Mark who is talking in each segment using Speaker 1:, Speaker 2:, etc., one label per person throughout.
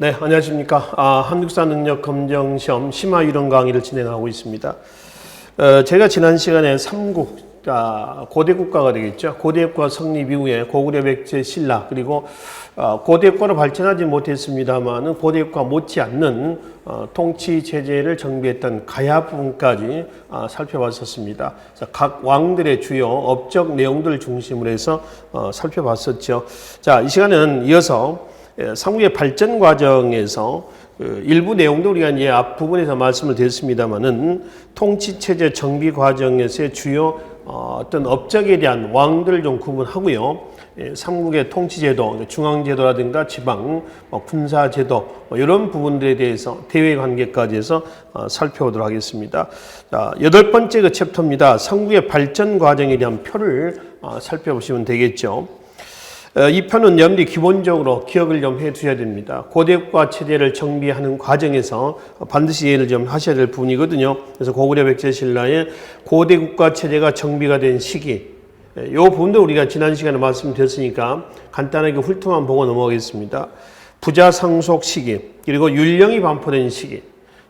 Speaker 1: 네, 안녕하십니까. 한국사 능력 검정 시험 심화 유령 강의를 진행하고 있습니다. 제가 지난 시간에 삼국, 고대 국가가 되겠죠. 고대 국가 성립 이후에 고구려, 백제, 신라, 그리고 고대 국가로 발전하지 못했습니다만은 고대 국가 못지않는 통치 체제를 정비했던 가야 부분까지 살펴봤었습니다. 각 왕들의 주요 업적 내용들을 중심으로 해서 살펴봤었죠. 자, 이 시간은 이어서 삼국의 발전 과정에서 일부 내용도 우리가 이제 앞부분에서 말씀을 드렸습니다만은 통치체제 정비 과정에서의 주요 어떤 업적에 대한 왕들을 좀 구분하고요. 삼국의 통치제도, 중앙제도라든가 지방, 군사제도 이런 부분들에 대해서 대외 관계까지 해서 살펴보도록 하겠습니다. 자, 8번째 그 챕터입니다. 삼국의 발전 과정에 대한 표를 살펴보시면 되겠죠. 이 편은 여러분들이 기본적으로 기억을 좀 해 두셔야 됩니다. 고대국가 체제를 정비하는 과정에서 반드시 이해를 좀 하셔야 될 부분이거든요. 그래서 고구려 백제 신라의 고대국가 체제가 정비가 된 시기, 이 부분도 우리가 지난 시간에 말씀드렸으니까 간단하게 훑어만 보고 넘어가겠습니다. 부자 상속 시기, 그리고 율령이 반포된 시기.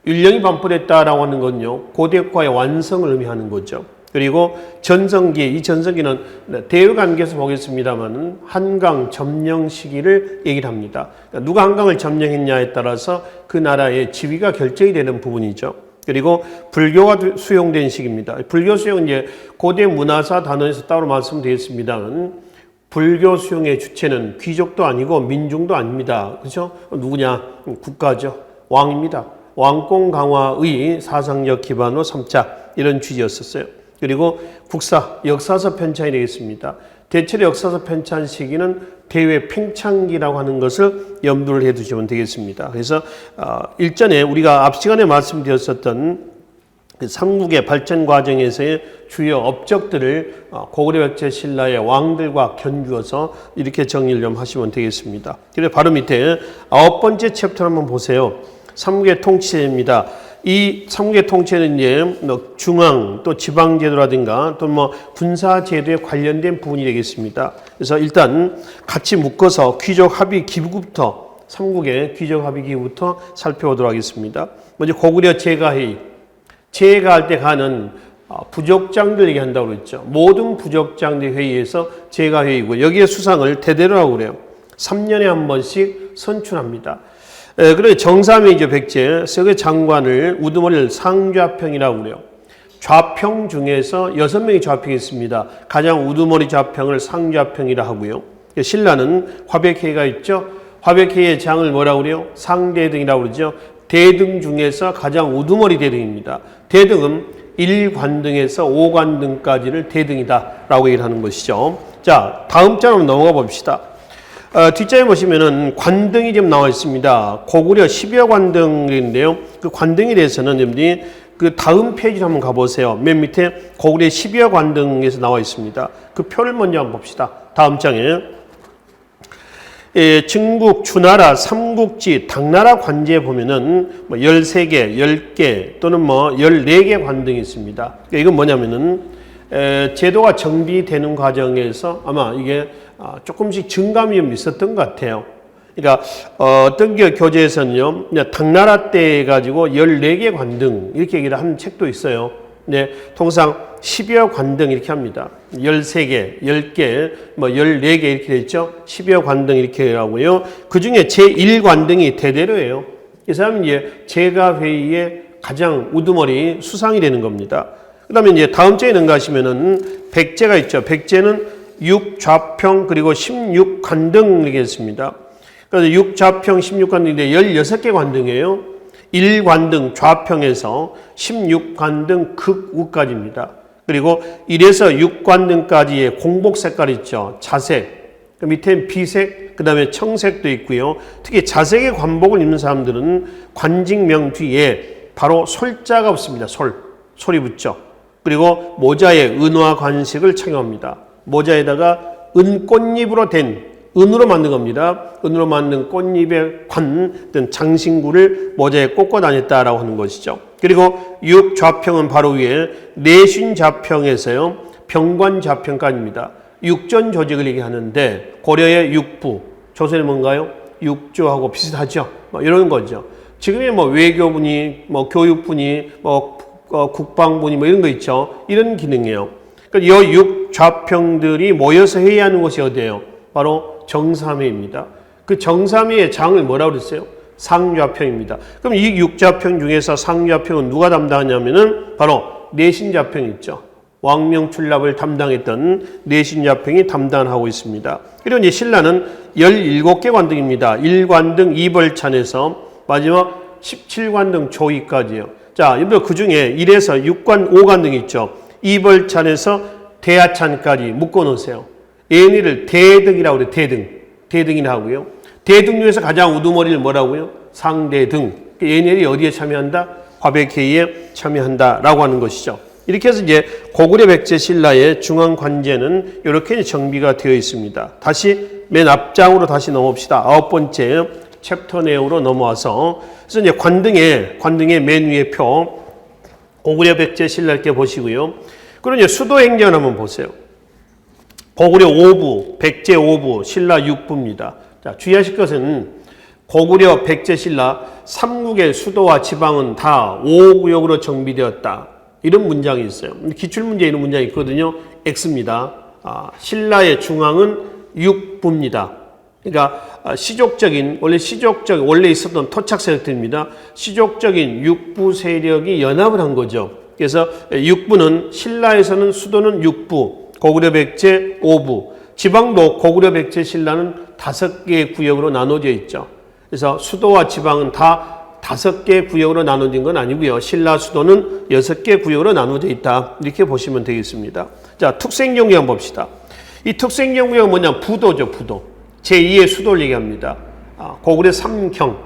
Speaker 1: 율령이 반포됐다라고 하는 건요, 고대국가의 완성을 의미하는 거죠. 그리고 전성기, 이 전성기는 대외 관계에서 보겠습니다만 한강 점령 시기를 얘기를 합니다. 그러니까 누가 한강을 점령했냐에 따라서 그 나라의 지위가 결정이 되는 부분이죠. 그리고 불교가 수용된 시기입니다. 불교 수용은 이제 고대 문화사 단원에서 따로 말씀드렸습니다만 불교 수용의 주체는 귀족도 아니고 민중도 아닙니다. 그렇죠? 누구냐? 국가죠. 왕입니다. 왕권 강화의 사상력 기반으로 삼자, 이런 취지였었어요. 그리고 국사, 역사서 편찬이 되겠습니다. 대체로 역사서 편찬 시기는 대외 팽창기라고 하는 것을 염두를 해두시면 되겠습니다. 그래서 일전에 우리가 앞 시간에 말씀드렸었던 삼국의 발전 과정에서의 주요 업적들을 고구려 백제 신라의 왕들과 견주어서 이렇게 정리를 좀 하시면 되겠습니다. 그래서 바로 밑에 9번째 챕터를 한번 보세요. 삼국의 통치제입니다. 이 삼국의 통치는 이제 중앙 또 지방 제도라든가 또 군사 제도에 관련된 부분이 되겠습니다. 그래서 일단 같이 묶어서 귀족 합의 기부부터, 삼국의 귀족 합의 기부부터 살펴보도록 하겠습니다. 먼저 고구려 제가회의, 제가할 때 가는 부족장들 얘기한다고 그랬죠. 모든 부족장들 회의에서 제가회의고, 여기에 수상을 대대로 하고 그래요. 3년에 한 번씩 선출합니다. 그리고 정삼회의죠. 백제 서의 장관을, 우두머리를 상좌평이라고 그래요. 좌평 중에서 6명이 좌평이 있습니다. 가장 우두머리 좌평을 상좌평이라 하고요. 신라는 화백회의가 있죠. 화백회의의 장을 뭐라고 그래요? 상대등이라고 그러죠. 대등 중에서 가장 우두머리 대등입니다. 대등은 1관등에서 5관등까지를 대등이다라고 얘기를 하는 것이죠. 자, 다음 장으로 넘어가 봅시다. 뒷장에 보시면은 관등이 지금 나와 있습니다. 고구려 10여 관등인데요. 그 관등에 대해서는 여러분들이 그 다음 페이지로 한번 가보세요. 맨 밑에 고구려 10여 관등에서 나와 있습니다. 그 표를 먼저 한번 봅시다. 다음 장에. 증국, 주나라, 삼국지, 당나라 관제에 보면은 13개, 10개 또는 14개 관등이 있습니다. 그러니까 이건 뭐냐면은 제도가 정비되는 과정에서 아마 이게 조금씩 증감이 좀 있었던 것 같아요. 그러니까 어떤 교재에서는요, 당나라 때 가지고 14개 관등 이렇게 얘기를 하는 책도 있어요. 네, 통상 10여 관등 이렇게 합니다. 13개, 10개, 14개 이렇게 돼 있죠. 10여 관등 이렇게 하고요. 그 중에 제1관등이 대대로예요. 이 사람은 이제 제가회의의 가장 우두머리 수상이 되는 겁니다. 그 다음에 이제 다음 장에 넘어가시면은 백제가 있죠. 백제는 6좌평 그리고 16관등 이렇게 있습니다. 그래서 6좌평 16관등인데 16개 관등이에요. 1관등 좌평에서 16관등 극우까지입니다. 그리고 1에서 6관등까지의 공복 색깔 있죠. 자색, 그 밑에 비색, 그 다음에 청색도 있고요. 특히 자색의 관복을 입는 사람들은 관직명 뒤에 바로 솔자가 없습니다. 솔이 붙죠. 그리고 모자에 은화 관식을 착용합니다. 모자에다가 은꽃잎으로 된, 은으로 만든 겁니다. 은으로 만든 꽃잎의 어떤 장신구를 모자에 꽂고 다녔다라고 하는 것이죠. 그리고 6좌평은 바로 위에 내신좌평에서요, 병관좌평까지입니다. 육전 조직을 얘기하는데 고려의 육부, 조선의 뭔가요? 육조하고 비슷하죠. 뭐 이런 거죠. 지금의 뭐 외교부니, 뭐 교육부니, 뭐 국방부니 뭐 이런 거 있죠. 이런 기능이에요. 그러니까 이 6좌평들이 모여서 회의하는 곳이 어디예요? 바로 정삼회입니다. 그 정삼회의 장을 뭐라고 그랬어요? 상좌평입니다. 그럼 이 6좌평 중에서 상좌평은 누가 담당하냐면은 바로 내신좌평 있죠. 왕명출납을 담당했던 내신좌평이 담당하고 있습니다. 그리고 이제 신라는 17개 관등입니다. 1관등 2벌찬에서 마지막 17관등 조위까지요. 자, 여러분 그 중에 1에서 6관 5관등 있죠. 2벌찬에서 대하찬까지 묶어 놓으세요. 얘네를 대등이라고 그래요. 대등이라 하고요. 대등 중에서 가장 우두머리를 뭐라고요? 상대등. 얘네들이 어디에 참여한다? 화백회의에 참여한다라고 하는 것이죠. 이렇게 해서 이제 고구려 백제 신라의 중앙 관제는 이렇게 정비가 되어 있습니다. 다시 맨 앞장으로 다시 넘어옵시다. 9번째 챕터 내용으로 넘어와서 그래서 이제 관등의 맨 위에 표 고구려 백제 신라 이렇게 보시고요. 그리고 이제 수도 행전 한번 보세요. 고구려 5부, 백제 5부, 신라 6부입니다. 자, 주의하실 것은 고구려 백제 신라 3국의 수도와 지방은 다 5구역으로 정비되었다. 이런 문장이 있어요. 기출문제에 이런 문장이 있거든요. X입니다. 신라의 중앙은 6부입니다. 그러니까 원래 있었던 토착 세력들입니다. 시족적인 6부 세력이 연합을 한 거죠. 그래서 6부는 신라에서는 수도는 6부, 고구려 백제 5부, 지방도 고구려 백제 신라는 5개의 구역으로 나눠져 있죠. 그래서 수도와 지방은 다 5개 구역으로 나눠진 건 아니고요. 신라 수도는 6개 구역으로 나눠져 있다. 이렇게 보시면 되겠습니다. 자, 특생경구 한번 봅시다. 이 특생경구가 뭐냐? 부도죠, 부도. 제2의 수도를 얘기합니다. 고구려 3경,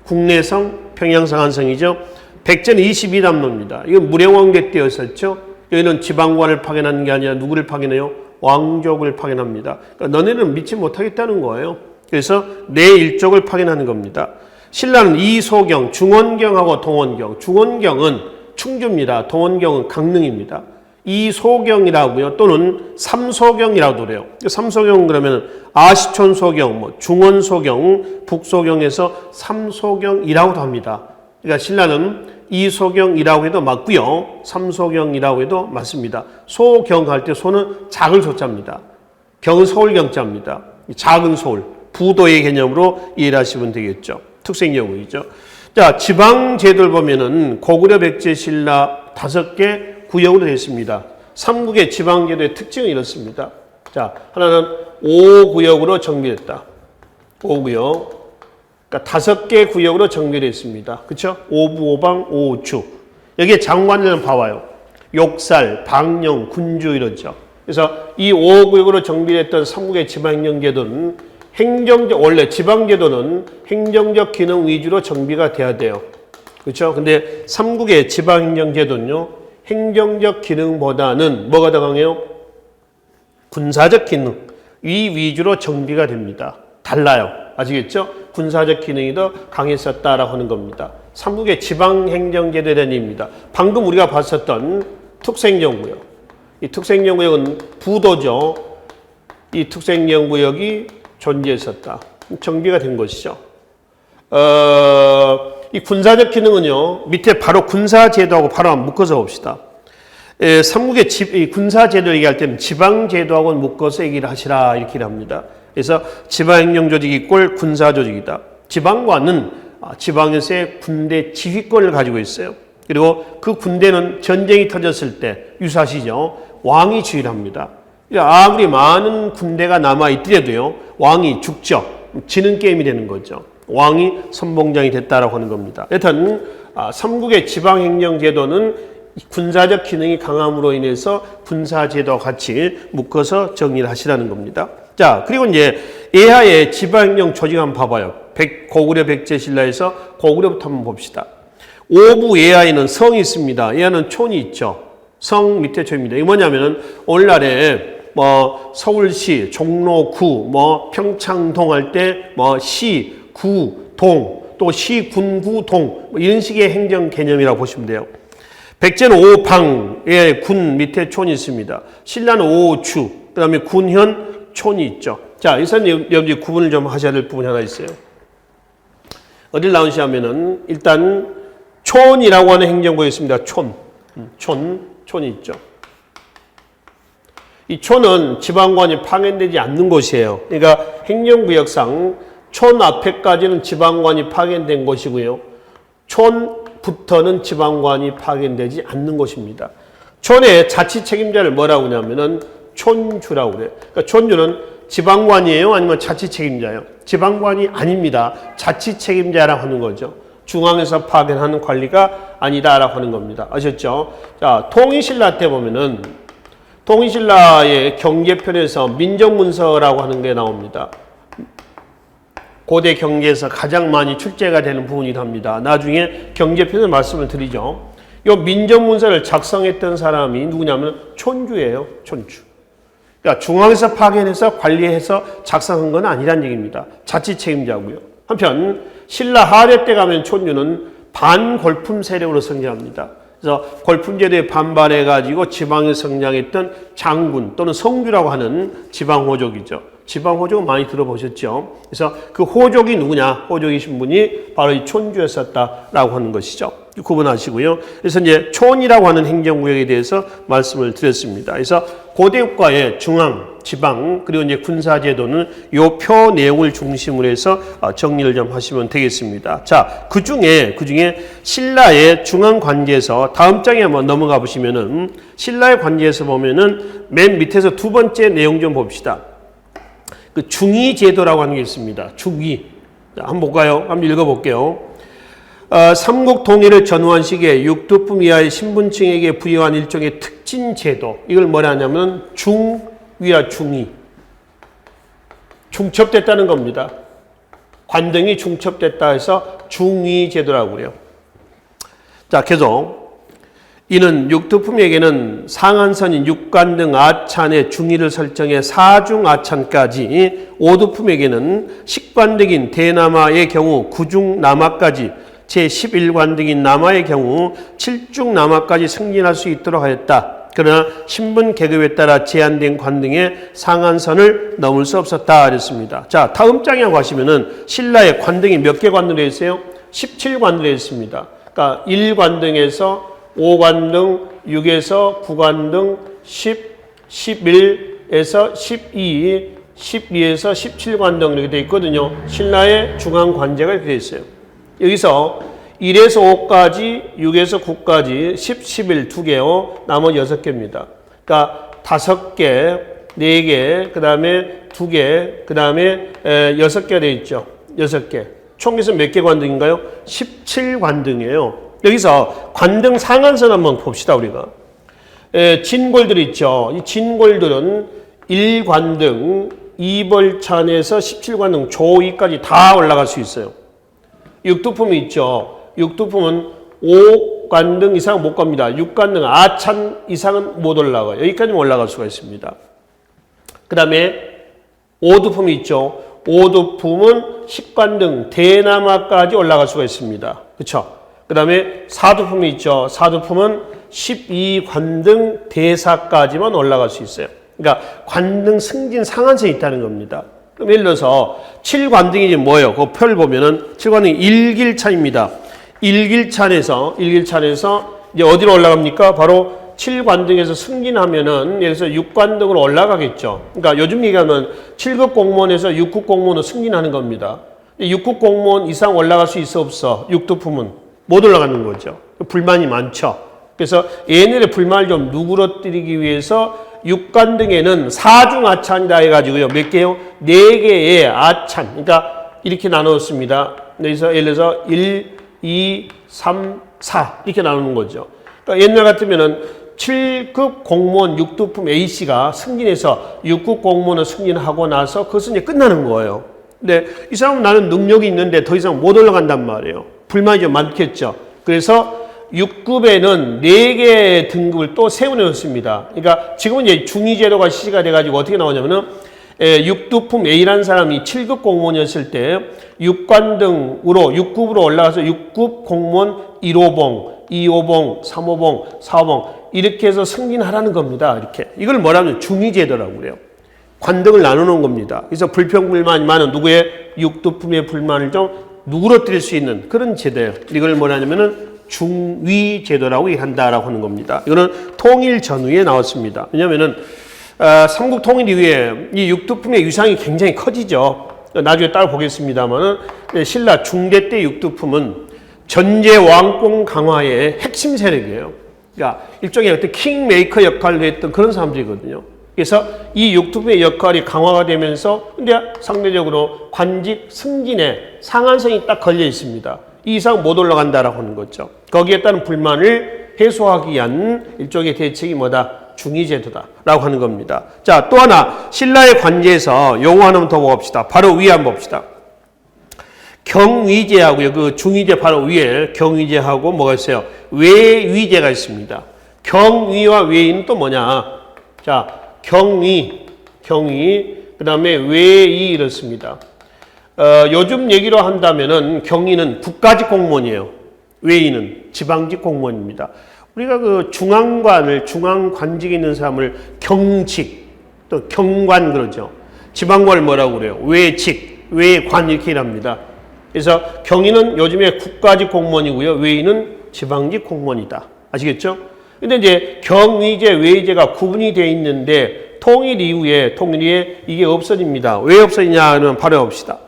Speaker 1: 국내성, 평양성, 한성이죠. 백제는 22담로입니다. 이건 무령왕대 때였었죠. 여기는 지방관을 파견하는 게 아니라 누구를 파견해요? 왕족을 파견합니다. 그러니까 너네는 믿지 못하겠다는 거예요. 그래서 내 일족을 파견하는 겁니다. 신라는 이소경, 중원경하고 동원경. 중원경은 충주입니다. 동원경은 강릉입니다. 이소경이라고요. 또는 삼소경이라고도 그래요. 삼소경은 그러면 아시촌소경, 뭐 중원소경, 북소경에서 삼소경이라고도 합니다. 그러니까 신라는 이소경이라고 해도 맞고요. 삼소경이라고 해도 맞습니다. 소경 할 때 소는 작은 소자입니다. 경은 서울경자입니다. 작은 서울, 부도의 개념으로 이해를 하시면 되겠죠. 특생경우이죠. 자, 지방제도를 보면은 고구려 백제 신라 5개 구역으로 되어 있습니다. 3국의 지방제도의 특징은 이렇습니다. 자, 하나는 5구역으로 정비됐다. 5구역. 그러니까 5개 구역으로 정비되어 있습니다. 그렇죠? 오부, 오방, 오주. 여기에 장관들은 봐봐요. 욕살, 방영, 군주 이러죠. 그래서 이 5구역으로 정비됐던 3국의 지방행정제도는 원래 지방제도는 행정적 기능 위주로 정비가 돼야 돼요. 그렇죠? 근데 3국의 지방행정제도는요, 행정적 기능보다는 뭐가 더 강해요? 군사적 기능 위주로 정비가 됩니다. 달라요. 아시겠죠? 군사적 기능이 더 강했었다라고 하는 겁니다. 3국의 지방행정제도에 대한 얘기입니다. 방금 우리가 봤었던 특수행정구역. 이 특수행정구역은 부도죠. 이 특수행정구역이 존재했었다. 정비가 된 것이죠. 이 군사적 기능은요, 밑에 바로 군사제도하고 바로 한번 묶어서 봅시다. 3국의 군사제도를 얘기할 때는 지방제도하고 묶어서 얘기를 하시라 이렇게 합니다. 그래서 지방행정조직이 꼴 군사조직이다. 지방관은 지방에서의 군대 지휘권을 가지고 있어요. 그리고 그 군대는 전쟁이 터졌을 때 유사시죠. 왕이 지휘를 합니다. 아무리 많은 군대가 남아있더라도요. 왕이 죽죠. 지는 게임이 되는 거죠. 왕이 선봉장이 됐다라고 하는 겁니다. 여튼 3국의 지방행정제도는 군사적 기능이 강함으로 인해서 군사제도와 같이 묶어서 정리를 하시라는 겁니다. 자, 그리고 이제 예하의 지방행정 조직 한번 봐봐요. 고구려 백제신라에서 고구려부터 한번 봅시다. 5부 예하에는 성이 있습니다. 예하는 촌이 있죠. 성 밑에 촌입니다. 이게 뭐냐면은 오늘날에 서울시, 종로구, 평창동 할 때 시, 구, 동, 또 시, 군, 구, 동 이런 식의 행정 개념이라고 보시면 돼요. 백제는 5방에 군 밑에 촌이 있습니다. 신라는 5주, 그 다음에 군현 촌이 있죠. 자, 여기서 여러분들이 구분을 좀 하셔야 될 부분이 하나 있어요. 어딜 나오시냐면은 일단 촌이라고 하는 행정구역이 있습니다. 촌이 있죠. 이 촌은 지방관이 파견되지 않는 곳이에요. 그러니까 행정구역상 촌 앞에까지는 지방관이 파견된 곳이고요. 촌부터는 지방관이 파견되지 않는 곳입니다. 촌의 자치 책임자를 뭐라고 하냐면은 촌주라고 그래요. 그러니까 촌주는 지방관이에요? 아니면 자치 책임자예요? 지방관이 아닙니다. 자치 책임자라고 하는 거죠. 중앙에서 파견하는 관리가 아니다라고 하는 겁니다. 아셨죠? 자, 통일신라 때 보면은 통일신라의 경제편에서 민정문서라고 하는 게 나옵니다. 고대 경제에서 가장 많이 출제가 되는 부분이기도 합니다. 나중에 경제편에서 말씀을 드리죠. 이 민정문서를 작성했던 사람이 누구냐면 촌주예요. 촌주. 그러니까 중앙에서 파견해서 관리해서 작성한 건 아니란 얘기입니다. 자치 책임자고요. 한편 신라 하례 때 가면 촌주는 반골품 세력으로 성장합니다. 그래서 골품제도에 반발해가지고 지방에 성장했던 장군 또는 성주라고 하는 지방호족이죠. 지방호족은 많이 들어보셨죠. 그래서 그 호족이 누구냐? 호족이신 분이 바로 이 촌주였었다라고 하는 것이죠. 구분하시고요. 그래서 이제 촌이라고 하는 행정구역에 대해서 말씀을 드렸습니다. 그래서 고대국가의 중앙, 지방, 그리고 이제 군사제도는 요 표 내용을 중심으로 해서 정리를 좀 하시면 되겠습니다. 자, 그 중에 신라의 중앙 관제에서 다음 장에 한번 넘어가 보시면은 신라의 관제에서 보면은 맨 밑에서 두 번째 내용 좀 봅시다. 그 중위제도라고 하는 게 있습니다. 중위. 자, 한번 볼까요? 한번 읽어볼게요. 삼국 통일을 전후한 시기에 육두품 이하의 신분층에게 부여한 일종의 특진 제도. 이걸 뭐라 하냐면 중위와 중위. 중첩됐다는 겁니다. 관등이 중첩됐다 해서 중위 제도라고 그래요. 자, 계속. 이는 육두품에게는 상한선인 육관등 아찬의 중위를 설정해 사중 아찬까지, 오두품에게는 식관등인 대남아의 경우 구중 남아까지, 제11관등인 남아의 경우 7중 남아까지 승진할 수 있도록 하였다. 그러나 신분 계급에 따라 제한된 관등의 상한선을 넘을 수 없었다 그랬습니다. 자, 다음 장에 가시면은 신라의 관등이 몇 개 관등이 있어요? 17관등이 있습니다. 그러니까 1관등에서 5관등, 6에서 9관등, 10, 11에서 12, 12에서 17관등 이렇게 되어 있거든요. 신라의 중앙 관제가 이렇게 되어 있어요. 여기서 1에서 5까지, 6에서 9까지, 10, 11 2개요. 나머지 6개입니다. 그러니까 5개, 4개, 그 다음에 2개, 그 다음에 6개가 되어 있죠. 6개. 총에서 몇 개 관등인가요? 17관등이에요. 여기서 관등 상한선 한번 봅시다, 우리가. 진골들 있죠. 이 진골들은 1관등, 2벌찬에서 17관등, 조2까지 다 올라갈 수 있어요. 육두품이 있죠. 육두품은 5관등 이상 못 갑니다. 6관등 아찬 이상은 못 올라가요. 여기까지는 올라갈 수가 있습니다. 그 다음에 오두품이 있죠. 오두품은 10관등 대남아까지 올라갈 수가 있습니다. 그렇죠? 그 다음에 사두품이 있죠. 사두품은 12관등 대사까지만 올라갈 수 있어요. 그러니까 관등 승진 상한선이 있다는 겁니다. 그럼 예를 들어서 7관등이 뭐예요? 그 표를 보면은 7관등이 1길차입니다. 1길차에서 이제 어디로 올라갑니까? 바로 7관등에서 승진하면은 예를 들어서 6관등으로 올라가겠죠. 그러니까 요즘 얘기하면 7급 공무원에서 6급 공무원으로 승진하는 겁니다. 6급 공무원 이상 올라갈 수 있어 없어? 육두품은 못 올라가는 거죠. 불만이 많죠. 그래서 얘네들의 불만을 좀 누그러뜨리기 위해서 6관등에는 사중 아찬이다 해가지고요. 몇 개요? 4개의 아찬. 그러니까 이렇게 나눴습니다. 그래서 예를 들어서 1, 2, 3, 4 이렇게 나누는 거죠. 그러니까 옛날 같으면은 7급 공무원 육두품 A씨가 승진해서 6급 공무원을 승진하고 나서 그것은 이제 끝나는 거예요. 근데 이 사람은 나는 능력이 있는데 더 이상 못 올라간단 말이에요. 불만이 좀 많겠죠. 그래서 6급에는 4개의 등급을 또 세워놓습니다. 그러니까 지금은 이제 중위제도가 시시가 돼가지고 어떻게 나오냐면은 육두품 A라는 사람이 7급 공무원이었을 때 6관등으로 6급으로 올라가서 6급 공무원 1호봉, 2호봉, 3호봉, 4호봉 이렇게 해서 승진하라는 겁니다. 이렇게. 이걸 뭐라면 중위제도라고 그래요. 관등을 나누는 겁니다. 그래서 불평불만이 많은 누구의 육두품의 불만을 좀 누그러뜨릴 수 있는 그런 제도예요. 이걸 뭐냐면은 중위 제도라고 한다라고 하는 겁니다. 이거는 통일 전후에 나왔습니다. 왜냐하면은 삼국 통일 이후에 이 육두품의 위상이 굉장히 커지죠. 나중에 따로 보겠습니다만은 신라 중대 때 육두품은 전제 왕권 강화의 핵심 세력이에요. 그러니까 일종의 어떤 킹메이커 역할을 했던 그런 사람들이거든요. 그래서 이 육두품의 역할이 강화가 되면서 근데 상대적으로 관직 승진에 상한선이 딱 걸려 있습니다. 이 이상 못 올라간다라고 하는 거죠. 거기에 따른 불만을 해소하기 위한 일종의 대책이 뭐다? 중위제도다라고 하는 겁니다. 자, 또 하나 신라의 관제에서 용어 하나 더 봅시다. 바로 위에 한번 봅시다. 경위제하고요. 그 중위제 바로 위에 경위제하고 뭐가 있어요? 외위제가 있습니다. 경위와 외위는 또 뭐냐? 자, 경위, 그 다음에 외위 이렇습니다. 요즘 얘기로 한다면은 경위는 국가직 공무원이에요. 외위는 지방직 공무원입니다. 우리가 그 중앙관직에 있는 사람을 경직, 또 경관 그러죠. 지방관을 뭐라고 그래요? 외직, 외관 이렇게 일합니다. 그래서 경위는 요즘에 국가직 공무원이고요. 외위는 지방직 공무원이다. 아시겠죠? 근데 이제 경위제, 외위제가 구분이 되어 있는데 통일 이후에 이게 없어집니다. 왜 없어지냐는 바로 봅시다.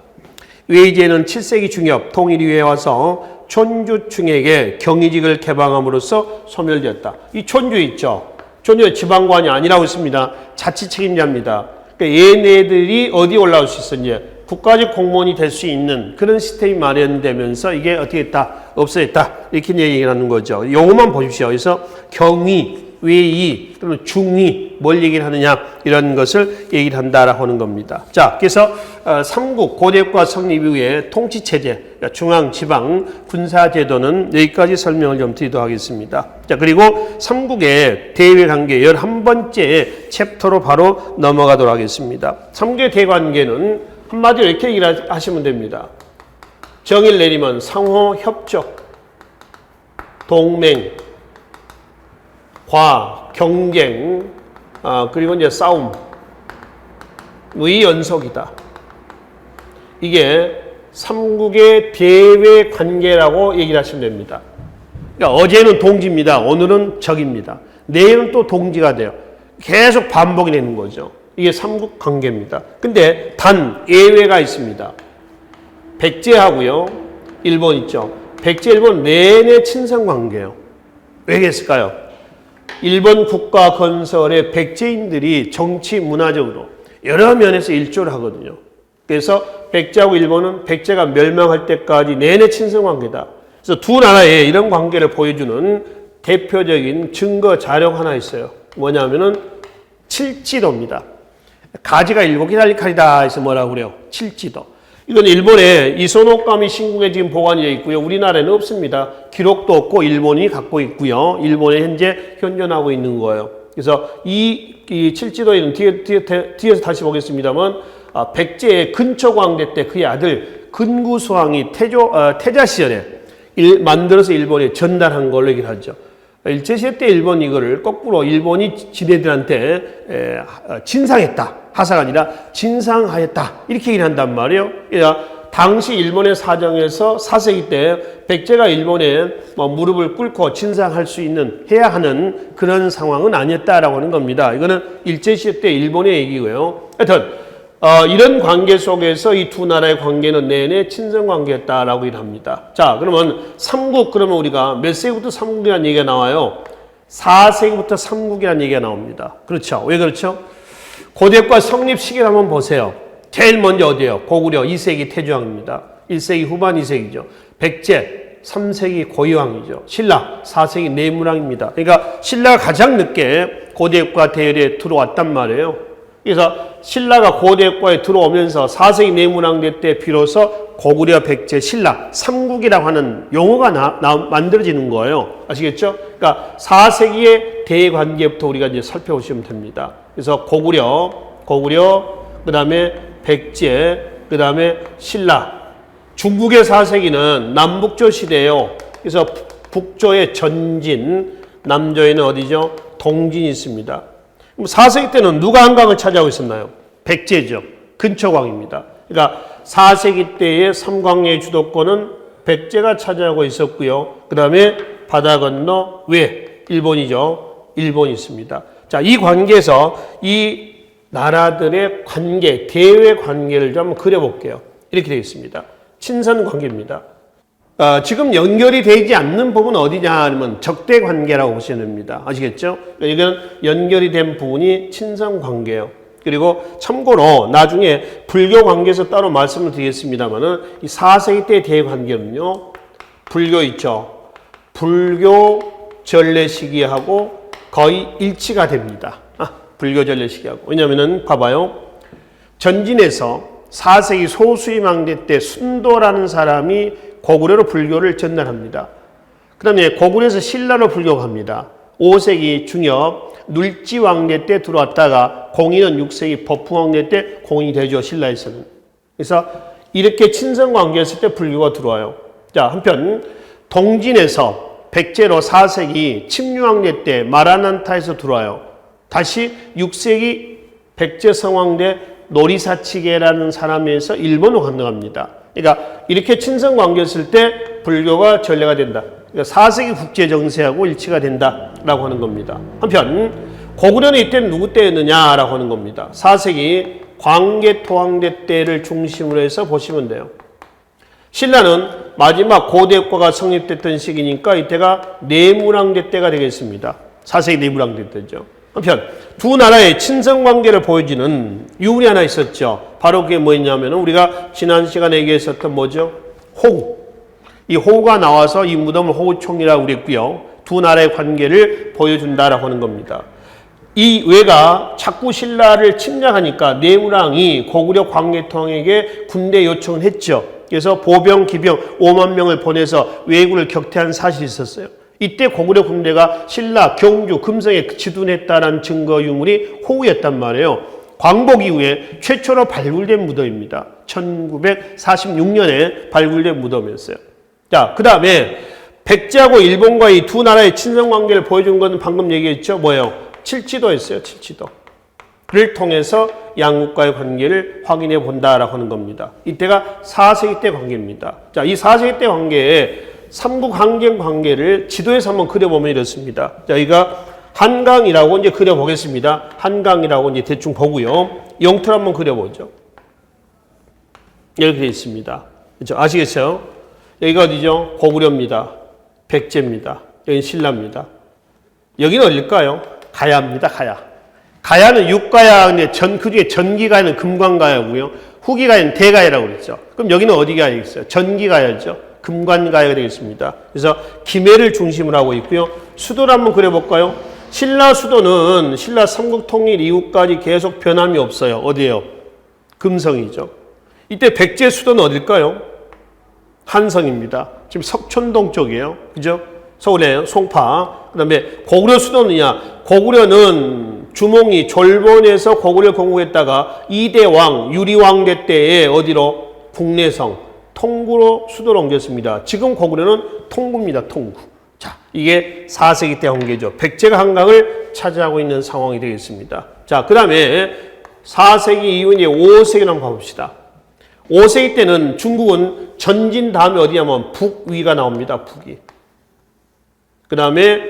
Speaker 1: 외위제는 7세기 중엽 통일 이후에 와서 촌주층에게 경위직을 개방함으로써 소멸되었다. 이 촌주 있죠. 촌주가 지방관이 아니라고 했습니다. 자치 책임자입니다. 그러니까 얘네들이 어디 올라올 수 있었냐. 국가직 공무원이 될 수 있는 그런 시스템이 마련되면서 이게 어떻게 했다? 없어졌다. 이렇게 얘기를 하는 거죠. 용어만 보십시오. 그래서 경위, 외위, 또는 중위, 뭘 얘기를 하느냐 이런 것을 얘기를 한다라고 하는 겁니다. 자, 그래서 삼국 고대국가 성립 이후에 통치체제, 그러니까 중앙, 지방, 군사제도는 여기까지 설명을 좀 드리도록 하겠습니다. 자, 그리고 삼국의 대외관계 11번째 챕터로 바로 넘어가도록 하겠습니다. 삼국의 대관계는 한마디로 이렇게 얘기를 하시면 됩니다. 정의를 내리면 상호 협적, 동맹, 과, 경쟁, 그리고 이제 싸움, 의 연속이다. 이게 삼국의 대외 관계라고 얘기를 하시면 됩니다. 그러니까 어제는 동지입니다. 오늘은 적입니다. 내일은 또 동지가 돼요. 계속 반복이 되는 거죠. 이게 삼국 관계입니다. 근데 단 예외가 있습니다. 백제하고요, 일본 있죠. 백제, 일본 내내 친선 관계예요. 왜 그랬을까요? 일본 국가 건설에 백제인들이 정치 문화적으로 여러 면에서 일조를 하거든요. 그래서 백제하고 일본은 백제가 멸망할 때까지 내내 친선관계다. 그래서 두 나라의 이런 관계를 보여주는 대표적인 증거 자료가 하나 있어요. 뭐냐면은 칠지도입니다. 가지가 7개 달린 칼이다 해서 뭐라고 그래요? 칠지도. 이건 일본의 이소노카미 신궁에 지금 보관이 되어 있고요. 우리나라에는 없습니다. 기록도 없고 일본이 갖고 있고요. 일본에 현재 현존하고 있는 거예요. 그래서 이 칠지도에는 뒤에서 다시 보겠습니다만 백제의 근초광대 때 그의 아들 근구수왕이 태자 시절에 만들어서 일본에 전달한 걸로 얘기를 하죠. 일제시대 때 일본이 이거를 거꾸로 일본이 지네들한테 진상했다. 하사가 아니라 진상하였다. 이렇게 얘기를 한단 말이에요. 그러니까 당시 일본의 사정에서 4세기 때 백제가 일본에 무릎을 꿇고 진상할 수 있는, 해야 하는 그런 상황은 아니었다라고 하는 겁니다. 이거는 일제시대 때 일본의 얘기고요. 하여튼 이런 관계 속에서 이 두 나라의 관계는 내내 친선관계였다라고 얘기합니다. 자, 그러면 삼국, 그러면 우리가 몇 세기부터 삼국이라는 얘기가 나와요? 4세기부터 삼국이라는 얘기가 나옵니다. 그렇죠? 왜 그렇죠? 고대국가 성립 시기를 한번 보세요. 제일 먼저 어디예요? 고구려 2세기 태조왕입니다. 1세기 후반 2세기죠. 백제 3세기 고이왕이죠. 신라 4세기 내무왕입니다. 그러니까 신라가 가장 늦게 고대국가 대열에 들어왔단 말이에요. 그래서 신라가 고대국가에 들어오면서 4세기 내무왕 때 비로소 고구려, 백제, 신라, 삼국이라고 하는 용어가 만들어지는 거예요. 아시겠죠? 그러니까 4세기의 대관계부터 우리가 이제 살펴보시면 됩니다. 그래서 고구려, 그 다음에 백제, 그 다음에 신라. 중국의 4세기는 남북조 시대예요. 그래서 북조에 전진, 남조에는 어디죠? 동진이 있습니다. 그럼 4세기 때는 누가 한강을 차지하고 있었나요? 백제죠. 근초광입니다. 그러니까 4세기 때의 삼광야의 주도권은 백제가 차지하고 있었고요. 그 다음에 바다 건너 일본이죠. 일본이 있습니다. 자, 이 관계에서 이 나라들의 관계, 대외 관계를 좀 한번 그려볼게요. 이렇게 되겠습니다. 친선 관계입니다. 지금 연결이 되지 않는 부분은 어디냐 하면 적대 관계라고 보시면 됩니다. 아시겠죠? 이건 연결이 된 부분이 친선 관계예요. 그리고 참고로 나중에 불교 관계에서 따로 말씀을 드리겠습니다만은 이 4세기 때 대관계는요, 불교 있죠. 불교 전래 시기하고 거의 일치가 됩니다. 불교 전래 시기하고. 왜냐면은 봐봐요. 전진에서 4세기 소수임왕대 때 순도라는 사람이 고구려로 불교를 전달합니다. 그 다음에 고구려에서 신라로 불교합니다. 5세기 중엽 눌지왕대 때 들어왔다가 공인은 6세기 법흥왕대 때 공인이 되죠. 신라에서는. 그래서 이렇게 친선관계였을 때 불교가 들어와요. 자, 한편 동진에서 백제로 4세기 침류왕대 때 마라난타에서 들어와요. 다시 6세기 백제 성왕대 노리사치계라는 사람에서 일본으로 건너갑니다. 그러니까 이렇게 친선관계였을 때 불교가 전래가 된다. 그러니까 4세기 국제정세하고 일치가 된다라고 하는 겁니다. 한편 고구려는 이때는 누구 때였느냐라고 하는 겁니다. 4세기 광개토왕대 때를 중심으로 해서 보시면 돼요. 신라는 마지막 고대국가가 성립됐던 시기니까 이때가 내무왕대 때가 되겠습니다. 4세기 내무왕대 때죠. 한편 두 나라의 친선관계를 보여주는 유물이 하나 있었죠. 바로 그게 뭐였냐면 우리가 지난 시간에 얘기했었던 뭐죠? 호구. 이 호구가 나와서 이 무덤을 호구총이라고 그랬고요. 두 나라의 관계를 보여준다라고 하는 겁니다. 이 외가 자꾸 신라를 침략하니까 내무랑이 고구려 광개토왕에게 군대 요청을 했죠. 그래서 보병, 기병 5만 명을 보내서 왜구를 격퇴한 사실이 있었어요. 이때 고구려 군대가 신라, 경주, 금성에 지둔했다는 증거 유물이 호구였단 말이에요. 광복 이후에 최초로 발굴된 무덤입니다. 1946년에 발굴된 무덤이었어요. 자, 그 다음에 백제하고 일본과의 두 나라의 친선관계를 보여준 것은 방금 얘기했죠. 뭐예요? 칠지도였어요. 칠지도를 통해서 양국과의 관계를 확인해 본다라고 하는 겁니다. 이때가 4세기 때 관계입니다. 자, 이 4세기 때 관계에 삼국 항쟁 관계를 지도에서 한번 그려보면 이렇습니다. 자, 이가 한강이라고 이제 그려보겠습니다. 한강이라고 이제 대충 보고요. 영토를 한번 그려보죠. 이렇게 되어 있습니다. 그렇죠? 아시겠어요? 여기가 어디죠? 고구려입니다. 백제입니다. 여기는 신라입니다. 여기는 어딜까요? 가야입니다. 가야. 가야는 육가야, 근데 그 중에 전기가야는 금관가야고요. 후기가야는 대가야라고 그랬죠. 그럼 여기는 어디가 있어요? 전기가야죠. 금관가야가 되겠습니다. 그래서 김해를 중심으로 하고 있고요. 수도를 한번 그려볼까요? 신라 수도는 신라 삼국 통일 이후까지 계속 변함이 없어요. 어디예요? 금성이죠. 이때 백제 수도는 어딜까요? 한성입니다. 지금 석촌동 쪽이에요. 그죠? 서울의 송파. 그 다음에 고구려 수도는요. 고구려는 주몽이 졸본에서 고구려 건국했다가 이대왕, 유리왕대 때에 어디로? 국내성, 통구로 수도를 옮겼습니다. 지금 고구려는 통구입니다. 통구. 자, 이게 4세기 때 관계죠. 백제가 한강을 차지하고 있는 상황이 되겠습니다. 자, 그 다음에 4세기 이후 이제 5세기를 한번 봐봅시다. 5세기 때는 중국은 전진 다음에 어디냐면 북위가 나옵니다. 북위. 그 다음에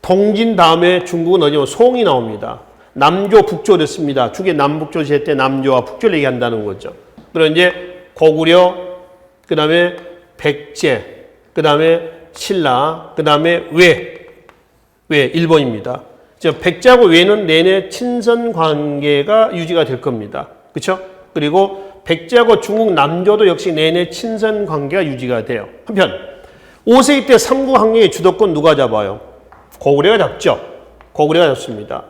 Speaker 1: 동진 다음에 중국은 어디냐면 송이 나옵니다. 남조, 북조 됐습니다. 중국의 남북조 시대 때 남조와 북조를 얘기한다는 거죠. 그럼 이제 고구려, 그 다음에 백제, 그 다음에 신라, 그 다음에 일본입니다. 백제하고 외는 내내 친선 관계가 유지가 될 겁니다. 그렇죠? 그리고 백제하고 중국 남조도 역시 내내 친선 관계가 유지가 돼요. 한편 5세기 때 삼국 항쟁의 주도권 누가 잡아요? 고구려가 잡죠. 고구려가 잡습니다.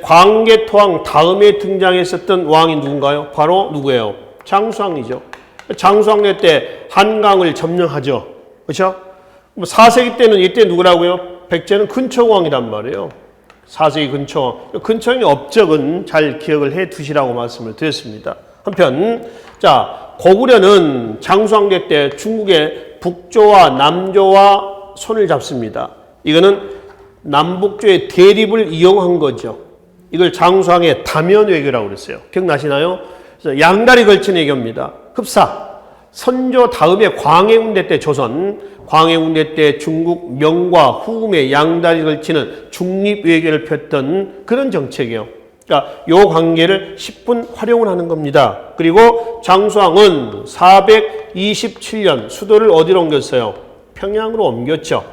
Speaker 1: 광개토왕 다음에 등장했었던 왕이 누군가요? 바로 누구예요? 장수왕이죠. 장수왕래 때 한강을 점령하죠. 그렇죠? 4세기 때는 이때 누구라고요? 백제는 근초왕이란 말이에요. 4세기 근초왕. 근초왕의 업적은 잘 기억을 해 두시라고 말씀을 드렸습니다. 한편 자, 고구려는 장수왕래 때 중국의 북조와 남조와 손을 잡습니다. 이거는 남북조의 대립을 이용한 거죠. 이걸 장수왕의 다면 외교라고 그랬어요. 기억나시나요? 그래서 양다리 걸친 애교입니다. 흡사. 선조 다음에 광해군대 때 조선, 광해군대 때 중국 명과 후금의 양다리 걸치는 중립외교를 폈던 그런 정책이에요. 그러니까 요 관계를 10분 활용을 하는 겁니다. 그리고 장수왕은 427년 수도를 어디로 옮겼어요? 평양으로 옮겼죠.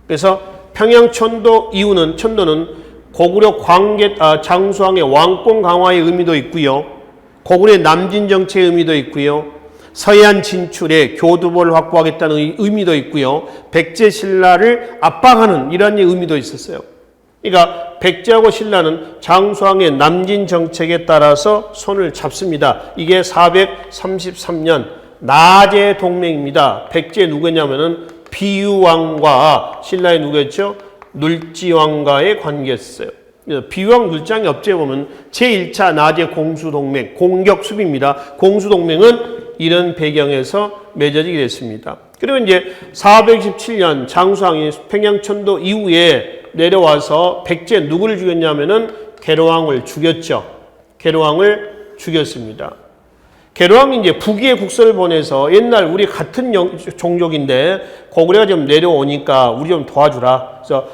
Speaker 1: 그래서 평양천도 이후는 천도는 고구려 장수왕의 왕권 강화의 의미도 있고요. 고구려의 남진 정책의 의미도 있고요. 서해안 진출에 교두보를 확보하겠다는 의미도 있고요. 백제 신라를 압박하는 이런 의미도 있었어요. 그러니까 백제하고 신라는 장수왕의 남진 정책에 따라서 손을 잡습니다. 이게 433년 나제 동맹입니다. 백제 누구냐면은 비유왕과 신라의 누구였죠? 눌지왕과의 관계였어요. 비유왕 눌지왕이 업체에 보면 제1차 나제 공수동맹, 공격수비입니다. 공수동맹은 이런 배경에서 맺어지게 됐습니다. 그리고 이제 427년 장수왕이 평양천도 이후에 내려와서 백제 누구를 죽였냐면은 계로왕을 죽였죠. 계로왕을 죽였습니다. 계로왕이 이제 북위에 국서를 보내서 옛날 우리 같은 종족인데 고구려가 좀 내려오니까 우리 좀 도와주라. 그래서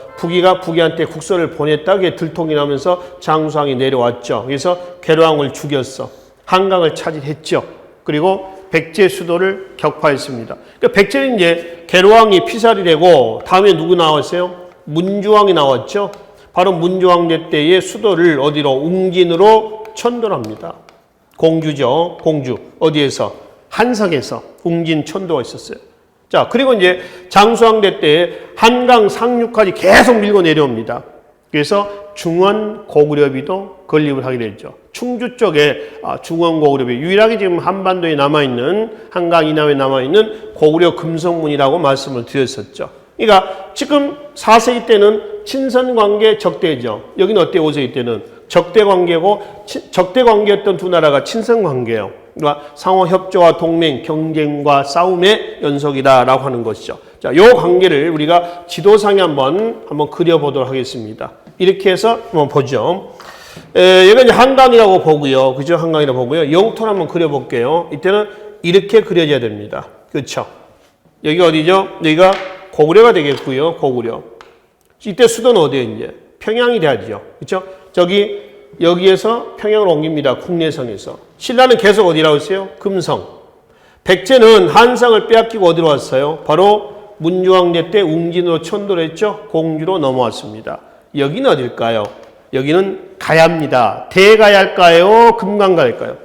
Speaker 1: 북위한테 국서를 보냈다. 그게 들통이 나면서 장수왕이 내려왔죠. 그래서 계로왕을 죽였어. 한강을 차지했죠. 그리고 백제 수도를 격파했습니다. 그러니까 백제는 이제 계로왕이 피살이 되고 다음에 누구 나왔어요? 문주왕이 나왔죠. 바로 문주왕 때의 수도를 어디로? 웅진으로 천도를 합니다. 공주죠. 공주. 어디에서? 한석에서 웅진 천도가 있었어요. 자, 그리고 이제 장수왕 때 한강 상류까지 계속 밀고 내려옵니다. 그래서 중원 고구려비도 건립을 하게 됐죠. 충주 쪽에 중원 고구려비, 유일하게 지금 한반도에 남아있는, 한강 이남에 남아있는 고구려 금성문이라고 말씀을 드렸었죠. 그러니까 지금 4세기 때는 친선관계 적대죠. 여기는 어때요? 5세기 때는 적대관계고, 적대관계였던 두 나라가 친선관계예요. 그러니까 상호협조와 동맹, 경쟁과 싸움의 연속이다라고 하는 것이죠. 자, 요 관계를 우리가 지도상에 한번 그려보도록 하겠습니다. 이렇게 해서 한번 보죠. 여기가 이제 한강이라고 보고요. 그죠? 한강이라고 보고요. 영토를 한번 그려볼게요. 이때는 이렇게 그려져야 됩니다. 그렇죠? 여기가 어디죠? 여기가 고구려가 되겠고요. 고구려. 이때 수도는 어디에 이제? 평양이 돼야죠. 그렇죠? 여기에서 평양을 옮깁니다. 국내성에서. 신라는 계속 어디라고 했어요? 금성. 백제는 한성을 빼앗기고 어디로 왔어요? 바로 문주왕제 때 웅진으로 천도를 했죠. 공주로 넘어왔습니다. 여기는 어딜까요? 여기는 가야입니다. 대가야일까요? 금관가일까요?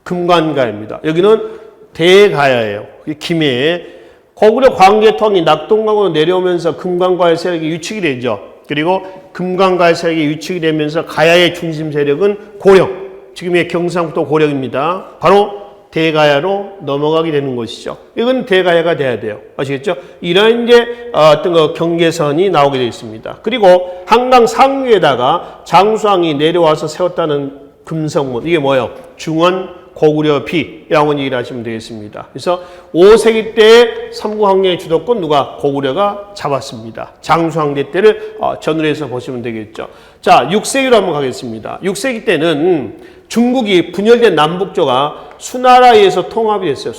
Speaker 1: 금관가입니다. 여기는 대가야예요. 김해. 고구려 광개통이 낙동강으로 내려오면서 금관가의 세력이 유축이 되죠. 그리고 금관가의 세력이 유축이 되면서 가야의 중심 세력은 고령, 지금의 경상북도 고령입니다. 바로 대가야로 넘어가게 되는 것이죠. 이건 대가야가 돼야 돼요. 아시겠죠? 이런 이제 어떤 경계선이 나오게 되어 있습니다. 그리고 한강 상류에다가 장수왕이 내려와서 세웠다는 금성문, 이게 뭐예요? 중원 고구려 비라고 얘기를 하시면 되겠습니다. 그래서 5세기 때 삼국항쟁의 주도권 누가? 고구려가 잡았습니다. 장수왕대 때를 전후로 해서 보시면 되겠죠. 자, 6세기로 한번 가겠습니다. 6세기 때는 중국이 분열된 남북조가 수나라에 의해서 통합이 됐어요.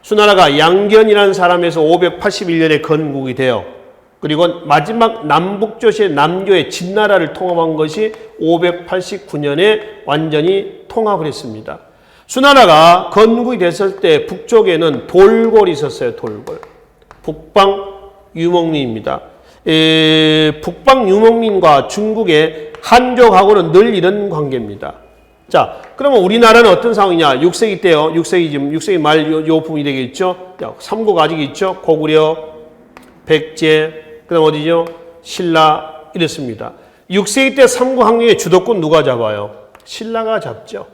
Speaker 1: 수나라가 양견이라는 사람에서 581년에 건국이 돼요. 그리고 마지막 남북조시의 남조의 진나라를 통합한 것이 589년에 완전히 통합을 했습니다. 수나라가 건국이 됐을 때 북쪽에는 돌골이 있었어요. 돌골. 북방 유목민입니다. 북방 유목민과 중국의 한족하고는 늘 이런 관계입니다. 자, 그러면 우리나라는 어떤 상황이냐? 6세기 때요. 6세기 말 요 부분이 되겠죠. 삼국 아직 있죠. 고구려, 백제, 그 다음 어디죠? 신라 이랬습니다. 6세기 때 삼국항쟁의 주도권 누가 잡아요? 신라가 잡죠.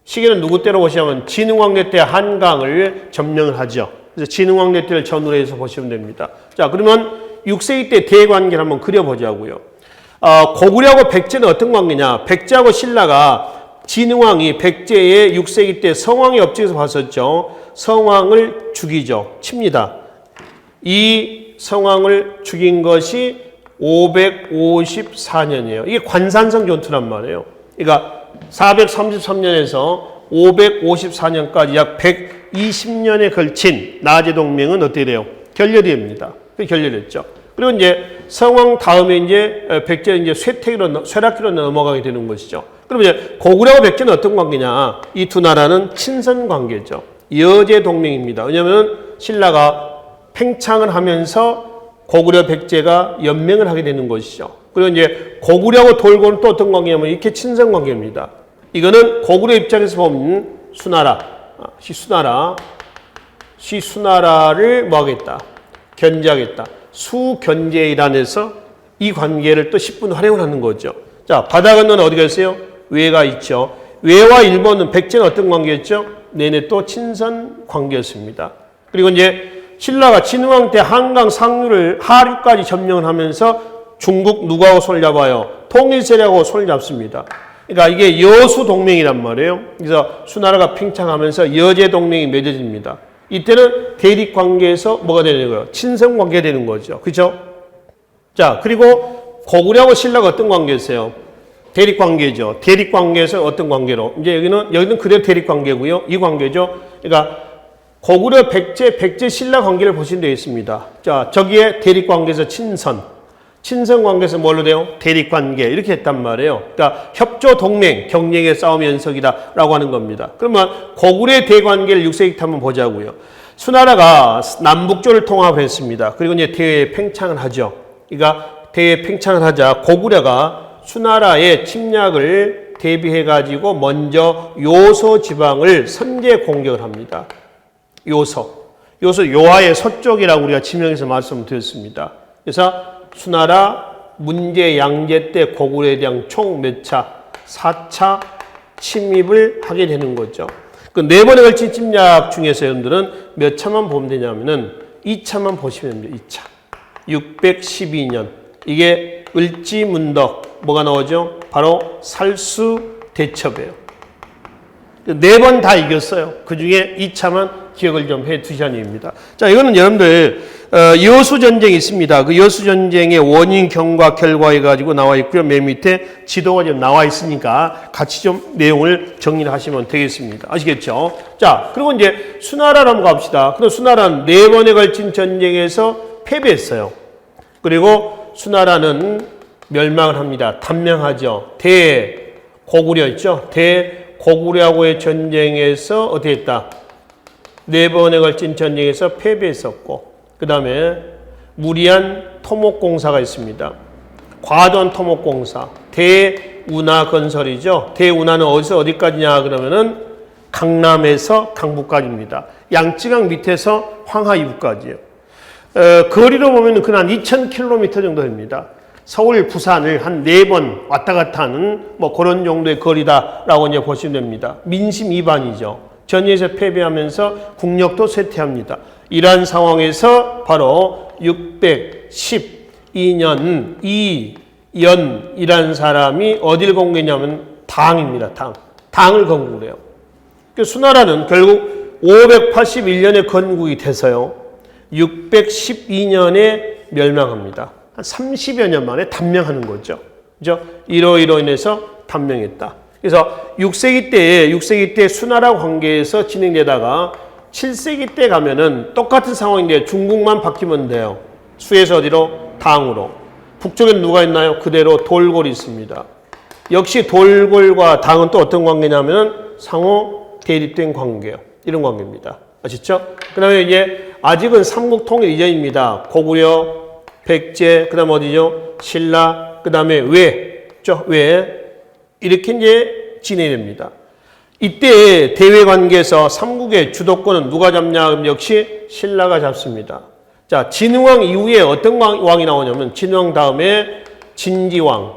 Speaker 1: 시기는 누구 때로 보시면 진흥왕대 때 한강을 점령을 하죠. 그래서 진흥왕대 때를 전후로 해서 보시면 됩니다. 자, 그러면 6세기 때 대관계를 한번 그려보자고요. 고구려하고 백제는 어떤 관계냐? 백제하고 신라가 진흥왕이 백제의 6세기 때 성왕의 업적에서 봤었죠. 성왕을 죽이죠. 칩니다. 이 성왕을 죽인 것이 554년이에요. 이게 관산성 전투란 말이에요. 그러니까 433년에서 554년까지 약 120년에 걸친 나제 동맹은 어떻게 돼요? 결렬이 됩니다. 결렬했죠. 그리고 이제 성왕 다음에 이제 백제는 이제 쇠락기로 넘어가게 되는 것이죠. 그럼 이제 고구려와 백제는 어떤 관계냐? 이 두 나라는 친선 관계죠. 여제 동맹입니다. 왜냐하면 신라가 팽창을 하면서 고구려 백제가 연맹을 하게 되는 것이죠. 그리고 이제 고구려하고 돌고는 또 어떤 관계냐면 이렇게 친선 관계입니다. 이거는 고구려 입장에서 보면 시수나라를 뭐 하겠다? 견제하겠다. 수견제이란에서 이 관계를 또 10분 활용을 하는 거죠. 자, 바다 건너는 어디가 있어요? 외가 있죠. 외와 일본은 백제는 어떤 관계였죠? 내내 또 친선 관계였습니다. 그리고 이제 신라가 진흥왕 때 한강 상류를 하류까지 점령을 하면서 중국 누구하고 손을 잡아요? 통일세력하고 손을 잡습니다. 그러니까 이게 여수 동맹이란 말이에요. 그래서 수나라가 팽창하면서 여제 동맹이 맺어집니다. 이때는 대립 관계에서 뭐가 되는 거예요? 친선 관계가 되는 거죠. 그렇죠? 자, 그리고 고구려하고 신라가 어떤 관계였어요? 대립 관계죠. 대립 관계에서 어떤 관계로? 이제 여기는 그대로 대립 관계고요. 이 관계죠. 그러니까 고구려 백제 신라 관계를 보시면 되겠습니다. 자, 저기에 대립 관계에서 친선 관계에서 뭘로 돼요? 대립 관계 이렇게 했단 말이에요. 그러니까 협조 동맹, 경쟁의 싸움의 연속이다라고 하는 겁니다. 그러면 고구려의 대관계를 6세기 때 한번 보자고요. 수나라가 남북조를 통합했습니다. 그리고 이제 대외 팽창을 하죠. 그러니까 대외 팽창을 하자 고구려가 수나라의 침략을 대비해 가지고 먼저 요소 지방을 선제 공격을 합니다. 요소 요하의 서쪽이라고 우리가 지명해서 말씀드렸습니다. 그래서 수나라 문제 양제 때 고구려에 대한 총 몇 차? 4차 침입을 하게 되는 거죠. 그 4번에 걸친 침략 중에서 여러분들은 몇 차만 보면 되냐면은 2차만 보시면 됩니다. 2차. 612년. 이게 을지문덕. 뭐가 나오죠? 바로 살수대첩이에요. 4번 다 이겼어요. 그 중에 2차만 기억을 좀 해 두시라는 얘기입니다. 자, 이거는 여러분들, 여수전쟁이 있습니다. 그 여수전쟁의 원인, 경과, 결과 해가지고 나와 있고요. 맨 밑에 지도가 좀 나와 있으니까 같이 좀 내용을 정리를 하시면 되겠습니다. 아시겠죠? 자, 그리고 이제 수나라로 한번 갑시다. 그리고 수나라는 4번에 걸친 전쟁에서 패배했어요. 그리고 수나라는 멸망을 합니다. 단명하죠. 대고구려 있죠? 대고구려하고의 전쟁에서 어떻게 했다? 4번에 걸친 전쟁에서 패배했었고, 그 다음에 무리한 토목공사가 있습니다. 과도한 토목공사, 대운하건설이죠. 대운하는 어디서 어디까지냐 그러면은 강남에서 강북까지입니다. 양쯔강 밑에서 황하 이북까지예요. 거리로 보면 그한 2,000km 정도 됩니다. 서울, 부산을 한 4번 왔다 갔다 하는 뭐 그런 정도의 거리다라고 이제 보시면 됩니다. 민심 위반이죠. 전쟁에서 패배하면서 국력도 쇠퇴합니다. 이러한 상황에서 바로 612년 이연이라는 사람이 어디를 건국했냐면 당입니다. 당을 건국을 해요. 수나라는 결국 581년에 건국이 돼서요. 612년에 멸망합니다. 한 30여 년 만에 단명하는 거죠. 그죠? 이로 인해서 단명했다. 그래서 6세기 때 수나라 관계에서 진행되다가 7세기 때 가면은 똑같은 상황인데 중국만 바뀌면 돼요. 수에서 어디로? 당으로. 북쪽엔 누가 있나요? 그대로 돌골이 있습니다. 역시 돌골과 당은 또 어떤 관계냐면은 상호 대립된 관계예요. 이런 관계입니다. 아시죠? 그 다음에 이제 아직은 삼국 통일 이전입니다. 고구려, 백제, 그 다음 어디죠? 신라, 그 다음에 외. 이렇게 이제 진행됩니다. 이때 대외 관계에서 삼국의 주도권은 누가 잡냐? 그럼 역시 신라가 잡습니다. 자, 진흥왕 이후에 어떤 왕이 나오냐면 진흥왕 다음에 진지왕,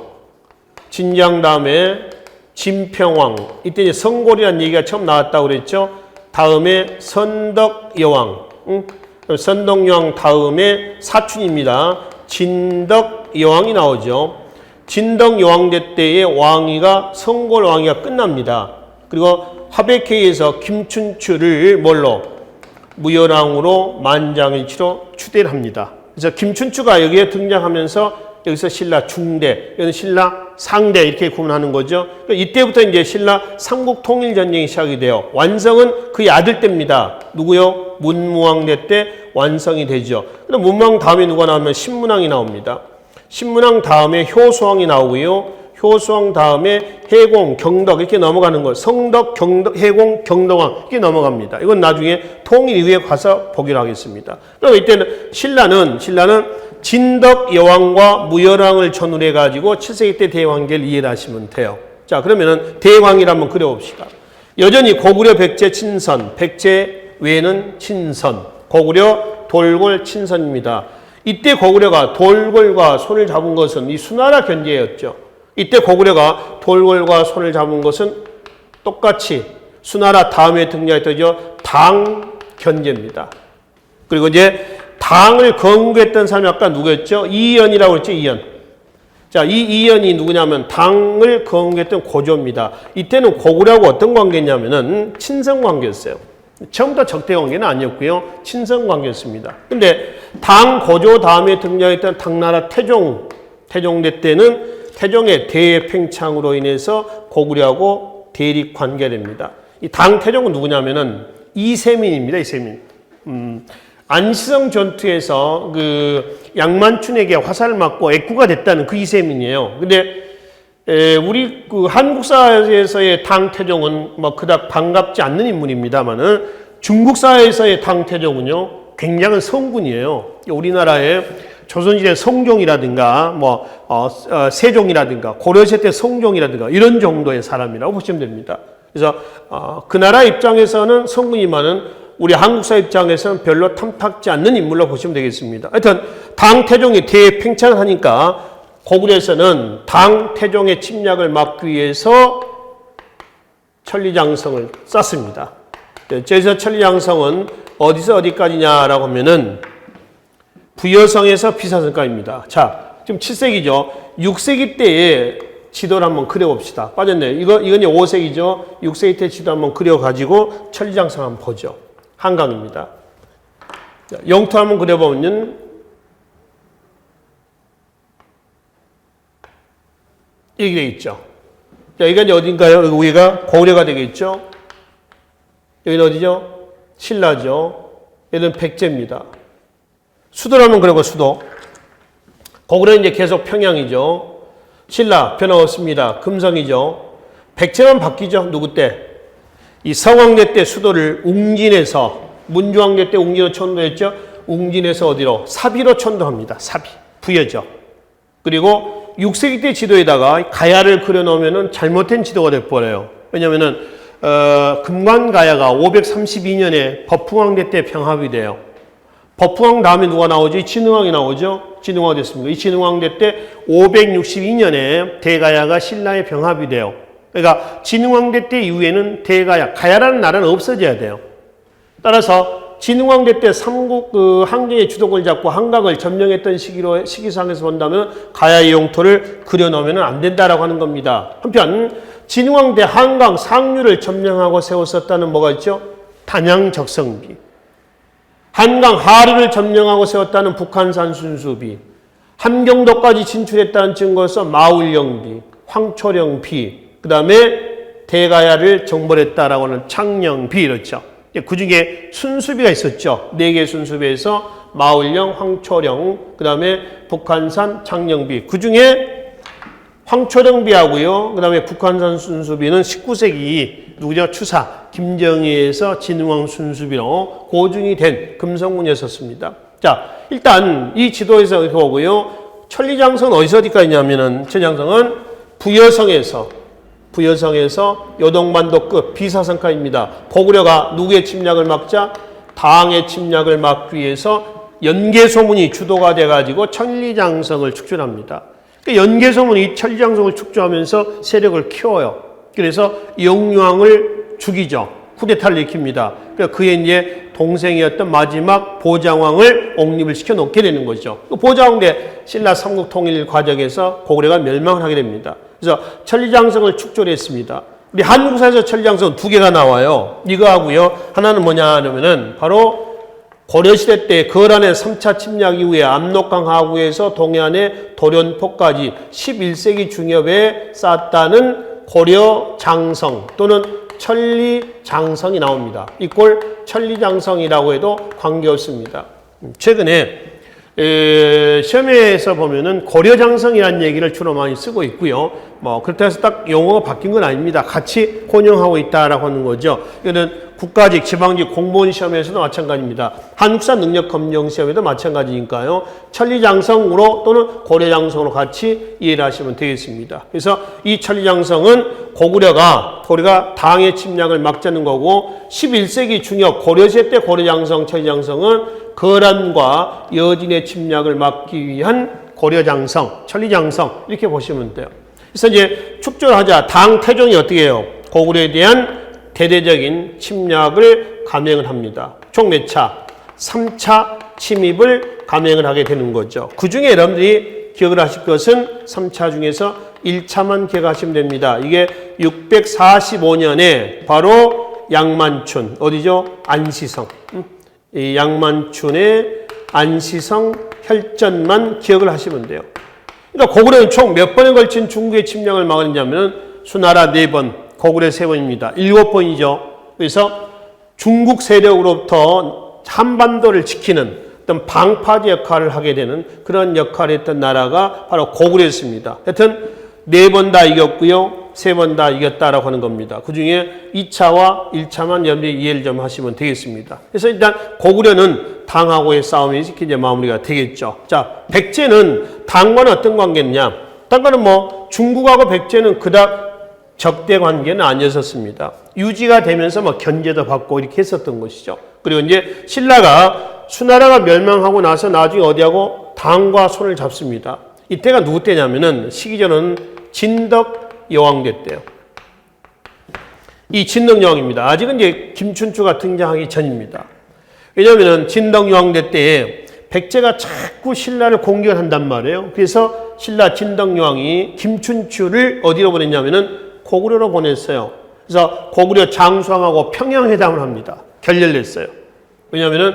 Speaker 1: 진지왕 다음에 진평왕. 이때 이제 성골이라는 얘기가 처음 나왔다고 그랬죠. 다음에 선덕여왕. 선덕여왕 다음에 사춘입니다. 진덕여왕이 나오죠. 진덕여왕제 때의 왕위가 성골왕위가 끝납니다. 그리고 화백회의에서 김춘추를 뭘로? 무열왕으로 만장일치로 추대를 합니다. 그래서 김춘추가 여기에 등장하면서 여기서 신라 중대, 여기는 신라 상대 이렇게 구분하는 거죠. 이때부터 이제 신라 삼국 통일 전쟁이 시작이 돼요. 완성은 그의 아들 때입니다. 누구요? 문무왕대 때 완성이 되죠. 그럼 문무왕 다음에 누가 나오면 신문왕이 나옵니다. 신문왕 다음에 효소왕이 나오고요. 효소왕 다음에 해공, 경덕 이렇게 넘어가는 거. 성덕, 경덕, 해공, 경덕왕 이렇게 넘어갑니다. 이건 나중에 통일 이후에 가서 보기로 하겠습니다. 그럼 이때는 신라는 진덕 여왕과 무열왕을 전후로 해가지고 7세기 때 대왕계를 이해를 하시면 돼요. 자, 그러면은 대왕이를 한번 그려봅시다. 여전히 고구려, 백제, 친선, 백제 외에는 친선, 고구려, 돌골, 친선입니다. 이때 고구려가 돌골과 손을 잡은 것은 이 수나라 견제였죠. 이때 고구려가 돌골과 손을 잡은 것은 똑같이 수나라 다음에 등장했던 당 견제입니다. 그리고 이제 당을 건국했던 사람이 아까 누구였죠? 이연이라고 했죠, 이연. 자, 이 이연이 누구냐면 당을 건국했던 고조입니다. 이때는 고구려하고 어떤 관계냐면은 친선 관계였어요. 처음부터 적대 관계는 아니었고요. 친선 관계였습니다. 근데 당 고조 다음에 등장했던 당나라 태종대 때는 태종의 대팽창으로 인해서 고구려하고 대립 관계됩니다. 이 당 태종은 누구냐면은 이세민입니다. 이세민. 안시성 전투에서 그 양만춘에게 화살을 맞고 애꾸가 됐다는 그 이세민이에요. 근데 우리 그 한국사에서의 당 태종은 뭐 그닥 반갑지 않는 인물입니다만은 중국사에서의 당 태종은요 굉장한 성군이에요. 우리나라의 조선시대 성종이라든가 세종이라든가 고려시대 때 성종이라든가 이런 정도의 사람이라고 보시면 됩니다. 그래서 그 나라 입장에서는 성군이만은 우리 한국사 입장에서는 별로 탐탁지 않는 인물로 보시면 되겠습니다. 하여튼 당 태종이 대팽창하니까 고구려에서는 당 태종의 침략을 막기 위해서 천리장성을 쌓습니다. 그래서 천리장성은 어디서 어디까지냐라고 하면은 부여성에서 비사성까지입니다. 자, 지금 7세기죠. 6세기 때의 지도를 한번 그려봅시다. 빠졌네요. 이건 이제 5세기죠. 6세기 때 지도 한번 그려가지고 천리장성 한번 보죠. 한강입니다. 영토 한번 그려보면 이렇게 되어 있죠. 자, 여기가 이제 어딘가요? 여기 위가 고구려가 되겠죠. 여기는 어디죠? 신라죠. 여기는 백제입니다. 수도를 한번 그려봐, 수도. 고구려는 이제 계속 평양이죠. 신라 변함없습니다. 금성이죠. 백제만 바뀌죠. 누구 때? 이 성왕대 때 수도를 웅진에서, 문주왕대 때 웅진으로 천도했죠. 웅진에서 어디로? 사비로 천도합니다. 사비. 부여죠. 그리고 6세기 때 지도에다가 가야를 그려놓으면 잘못된 지도가 돼버려요. 왜냐면은, 금관가야가 532년에 법흥왕대 때 병합이 돼요. 법흥왕 다음에 누가 나오죠? 이 진흥왕이 나오죠? 진흥왕 됐습니다. 이 진흥왕대 때 562년에 대가야가 신라의 병합이 돼요. 그러니까 진흥왕대 때 이후에는 대가야, 가야라는 나라는 없어져야 돼요. 따라서 진흥왕대 때 삼국 한경의 주도권을 잡고 한강을 점령했던 시기상에서 본다면 가야의 영토를 그려놓으면 안 된다라고 하는 겁니다. 한편 진흥왕대 한강 상류를 점령하고 세웠었다는 뭐가 있죠? 단양적성비. 한강 하류를 점령하고 세웠다는 북한산 순수비. 함경도까지 진출했다는 증거로서 마울령비, 황초령비, 그 다음에 대가야를 정벌했다라고 하는 창령비 이렇죠. 그 중에 순수비가 있었죠. 4개의 순수비에서 마울령, 황초령, 그 다음에 북한산, 창령비. 그 중에 황초령비하고요. 그 다음에 북한산 순수비는 19세기 누구죠? 추사 김정희에서 진흥왕 순수비로 고증이 된 금성군이었습니다. 자, 일단 이 지도에서 이렇게 보고요. 천리장성은 어디까지 있냐면은 천리장성은 부여성에서 요동반도 끝 비사성까지입니다. 고구려가 누구의 침략을 막자? 당의 침략을 막기 위해서 연개소문이 주도가 돼가지고 천리장성을 축출합니다. 연개소문이 천리장성을 축조하면서 세력을 키워요. 그래서 영유왕을 죽이죠. 쿠데타를 일으킵니다. 그의 이제 동생이었던 마지막 보장왕을 옹립을 시켜 놓게 되는 거죠. 보장왕대 신라 삼국 통일 과정에서 고구려가 멸망을 하게 됩니다. 그래서 천리장성을 축조했습니다. 우리 한국사에서 천리장성 2개가 나와요. 이거 하고요. 하나는 뭐냐 하면은 바로 고려시대 때 거란의 3차 침략 이후에 압록강 하구에서 동해안의 도련포까지 11세기 중엽에 쌓았다는 고려장성 또는 천리장성이 나옵니다. 이꼴 천리장성이라고 해도 관계없습니다. 최근에 시험에서 보면은 고려장성이라는 얘기를 주로 많이 쓰고 있고요. 그렇다고 해서 딱 용어가 바뀐 건 아닙니다. 같이 혼용하고 있다라고 하는 거죠. 이거는 국가직, 지방직 공무원 시험에서도 마찬가지입니다. 한국사 능력 검정 시험에도 마찬가지니까요. 천리장성으로 또는 고려장성으로 같이 이해를 하시면 되겠습니다. 그래서 이 천리장성은 고구려가 당의 침략을 막자는 거고 11세기 중엽 고려시대 때 고려장성, 천리장성은 거란과 여진의 침략을 막기 위한 고려장성, 천리장성 이렇게 보시면 돼요. 그래서 이제 축조를 하자. 당 태종이 어떻게 해요? 고구려에 대한 대대적인 침략을 감행을 합니다. 총 몇 차? 3차 침입을 감행을 하게 되는 거죠. 그 중에 여러분들이 기억을 하실 것은 3차 중에서 1차만 기억하시면 됩니다. 이게 645년에 바로 양만춘, 어디죠? 안시성. 이 양만춘의 안시성 혈전만 기억을 하시면 돼요. 그러니까 고구려는 총 몇 번에 걸친 중국의 침략을 막았냐면 수나라 4번, 고구려 3번입니다. 7번이죠. 그래서 중국 세력으로부터 한반도를 지키는 어떤 방파제 역할을 하게 되는 그런 역할을 했던 나라가 바로 고구려였습니다. 하여튼 4번 다 이겼고요. 3번 다 이겼다라고 하는 겁니다. 그 중에 2차와 1차만 여러분들이 이해를 좀 하시면 되겠습니다. 그래서 일단 고구려는 당하고의 싸움이 이렇게 이제 마무리가 되겠죠. 자, 백제는 당과는 어떤 관계냐? 당과는 중국하고 백제는 그닥 적대 관계는 아니었습니다. 유지가 되면서 견제도 받고 이렇게 했었던 것이죠. 그리고 이제 신라가 수나라가 멸망하고 나서 나중에 어디하고 당과 손을 잡습니다. 이때가 누구 때냐면은 시기전은 진덕 여왕대 때요. 이 진덕 여왕입니다. 아직은 이제 김춘추가 등장하기 전입니다. 왜냐하면은 진덕 여왕대 때에 백제가 자꾸 신라를 공격을 한단 말이에요. 그래서 신라 진덕 여왕이 김춘추를 어디로 보냈냐면은 고구려로 보냈어요. 그래서 고구려 장수왕하고 평양회담을 합니다. 결렬을 했어요. 왜냐하면은